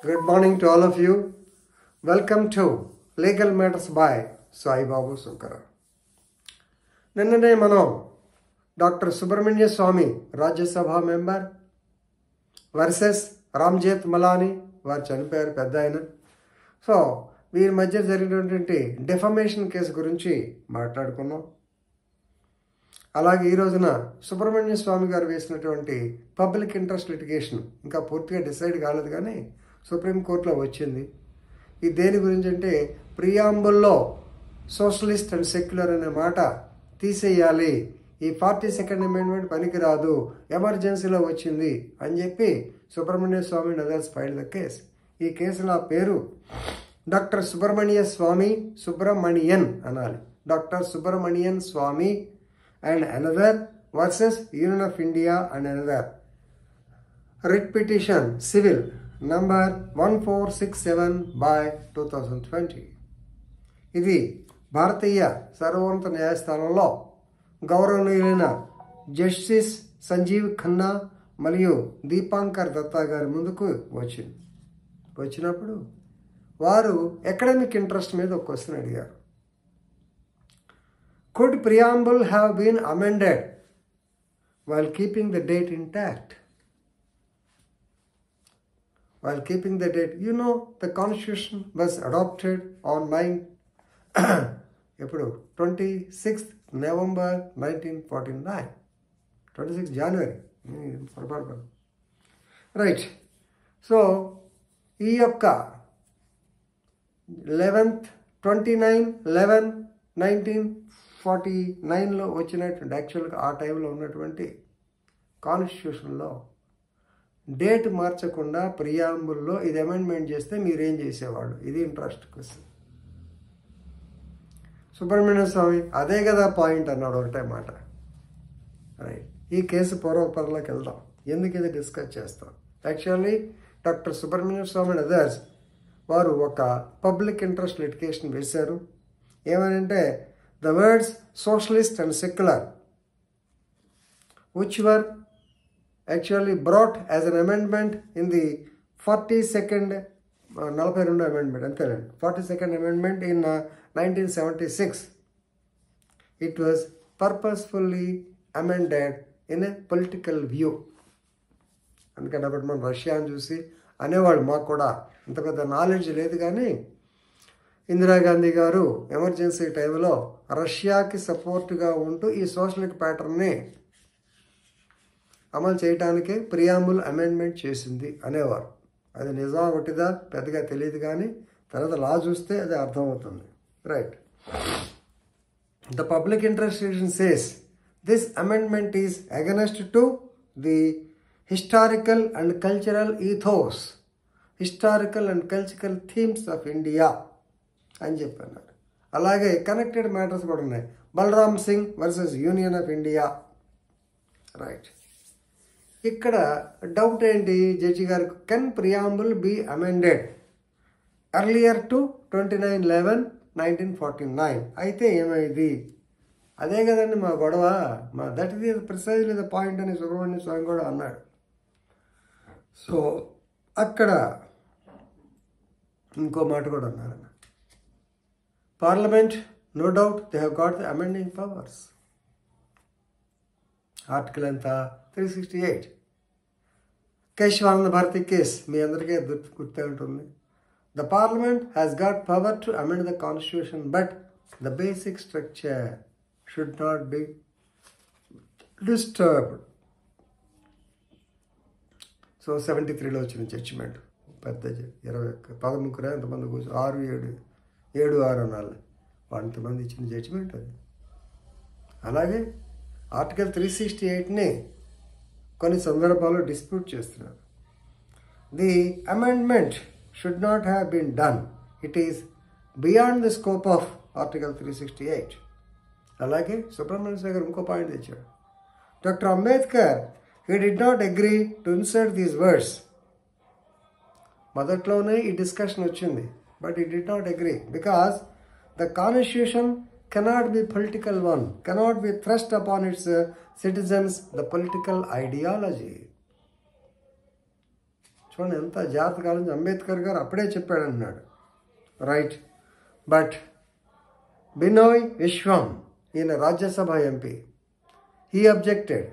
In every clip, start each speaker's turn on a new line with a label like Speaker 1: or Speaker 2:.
Speaker 1: Good morning to all of you. Welcome to Legal Matters by Sai Babu Sunkara. నిన్ననే మనం doctor Subramanya స్వామి Rajya Sabha member versus రామ్జేత్ Malani వారు చనిపోయారు, పెద్ద ఆయన. సో వీరి మధ్య జరిగినటువంటి డెఫమేషన్ కేసు గురించి మాట్లాడుకున్నాం. అలాగే ఈ రోజున సుబ్రహ్మణ్య స్వామి గారు వేసినటువంటి పబ్లిక్ ఇంట్రెస్ట్ లిటిగేషన్ ఇంకా పూర్తిగా డిసైడ్ కాలేదు, కానీ సుప్రీంకోర్టులో వచ్చింది. ఇది దేని గురించి అంటే ప్రియాంబుల్లో సోషలిస్ట్ అండ్ సెక్యులర్ అనే మాట తీసేయాలి, ఈ 42nd అమెండ్మెంట్ పనికిరాదు, ఎమర్జెన్సీలో వచ్చింది అని చెప్పి Subramanian Swamy and others file the case. ఈ కేసులో పేరు డాక్టర్ సుబ్రమణియన్ అనాలి. Doctor Subramanian Swamy and another versus Union of India and another. Writ petition civil number 1467 by 2020. ఇది భారతీయ సర్వోన్నత న్యాయస్థానంలో గౌరవనీయులైన జస్టిస్ సంజీవ్ ఖన్నా మరియు దీపాంకర్ దత్తా గారి ముందుకు వచ్చినప్పుడు వారు అకాడమిక్ ఇంట్రెస్ట్ మీద ఒక క్వశ్చన్ అడిగారు. Could preamble have been amended while keeping the date intact? While keeping the date, you know, the constitution was adopted on 26th November 1949. 26th January. Right. So, ఈ యొక్క 29/11/1949లో వచ్చినటువంటి యాక్చువల్గా ఆ టైంలో ఉన్నటువంటి కాన్స్టిట్యూషన్లో డేట్ మార్చకుండా ప్రియాంబుల్లో ఇది అమెండ్మెంట్ చేస్తే మీరేం చేసేవాళ్ళు? ఇది ఇంట్రెస్ట్ క్వశ్చన్. సుబ్రహ్మణ్య స్వామి అదే కదా పాయింట్ అన్నాడు ఒకటే మాట. రైట్, ఈ కేసు పూర్వపరలోకి వెళ్దాం, ఎందుకు ఇది డిస్కస్ చేస్తాం. Actually doctor Subramanya Swamy and others వారు ఒక పబ్లిక్ ఇంట్రెస్ట్ లిటిగేషన్ వేశారు. ఏమనంటే the words socialist and secular, which were actually brought as an amendment in the 42nd amendment, 42nd amendment in 1976. It was purposefully amended in a political view. అందుకని అప్పుడు మనం రష్యాని చూసి అనేవాళ్ళు, మాకు కూడా ఇంత పెద్ద నాలెడ్జ్ లేదు, కానీ ఇందిరాగాంధీ గారు ఎమర్జెన్సీ టైంలో రష్యాకి సపోర్ట్గా ఉంటూ ఈ సోషలిస్ట్ ప్యాటర్న్ని అమలు చేయడానికే ప్రియాంబుల్ అమెండ్మెంట్ చేసింది అనేవారు. అది నిజం ఒకటిదా పెద్దగా తెలియదు, కానీ తర్వాత లా చూస్తే అది అర్థమవుతుంది. Right, the public interest says this amendment is against to the historical and cultural ethos, historical and cultural themes of India అని చెప్పన్నారు. అలాగే కనెక్టెడ్ మ్యాటర్స్ కూడా ఉన్నాయి. Balram Singh versus union of India. Right, ఇక్కడ డౌట్ ఏంటి జడ్జి గారికి? Can preamble be amended earlier to 29/11/1949? అయితే ఏమైంది? అదే కదండి మా గొడవ, that is precisely the point అని సుబ్రహ్మణ్య స్వామి కూడా అన్నాడు. సో అక్కడ ఇంకో మాట కూడా అన్నారు. Parliament, no doubt, they have got the amending powers. Article anta 368. Keshwananda Bharati case, మీ అందరికీ గుర్తే ఉంటుంది. The Parliament has got power to amend the constitution, but the basic structure should not be disturbed. So 73లో వచ్చిన judgement, పెద్ద 13 ఎంతమంది కూర్చో 6 అనాలి, అంతమంది ఇచ్చిన జడ్జిమెంట్ అది. అలాగే ఆర్టికల్ 368ని కొన్ని సందర్భాల్లో డిస్ప్యూట్ చేస్తున్నారు. The amendment should not have been done, it is beyond the scope of article 368. అలాగే సుబ్రహ్మణ్య స్వామి గారు ఇంకో పాయింట్ తెచ్చాడు. Doctor Ambedkar he did not agree to insert these words. మొదట్లోనే ఈ డిస్కషన్ వచ్చింది, but he did not agree because the constitution cannot be political one, cannot be thrust upon its citizens the political ideology. చూడండి ఎంత జాతకాల నుంచి అంబేద్కర్ గారు అప్పుడే చెప్పాడు అన్నాడు. రైట్. బట్ బినోయ్ విశ్వం, ఈయన Rajya Sabha MP, he objected.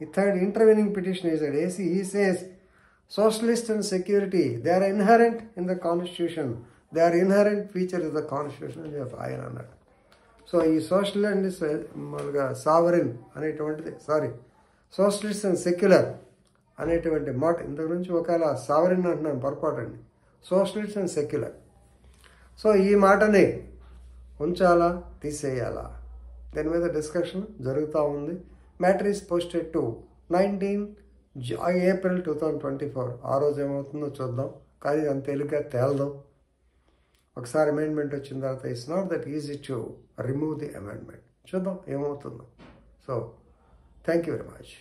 Speaker 1: The third intervening petition is at AC. He says socialist and security, they are inherent in the constitution. They are inherent features of the constitution of ఆయన అన్నాడు. So ఈ social and మామూలుగా sovereign అనేటువంటిది, socialist and secular అనేటువంటి మాట, ఇంతకు నుంచి ఒకవేళ సావరిన్ అంటున్నాను పొరపాటు అండి, సోషలిస్ట్ అండ్ సెక్యులర్. సో ఈ మాటని ఉంచాలా తీసేయాలా, దాని మీద డిస్కషన్ జరుగుతూ ఉంది. Matter is posted to 19 April 2024. ఆ రోజు ఏమవుతుందో చూద్దాం, కానీ అంత తేలిగ్గా తేల్దాం. ఒకసారి అమెండ్మెంట్ వచ్చిన తర్వాత it's not that easy to remove the amendment. చూద్దాం ఏమవుతుందో. So thank you very much.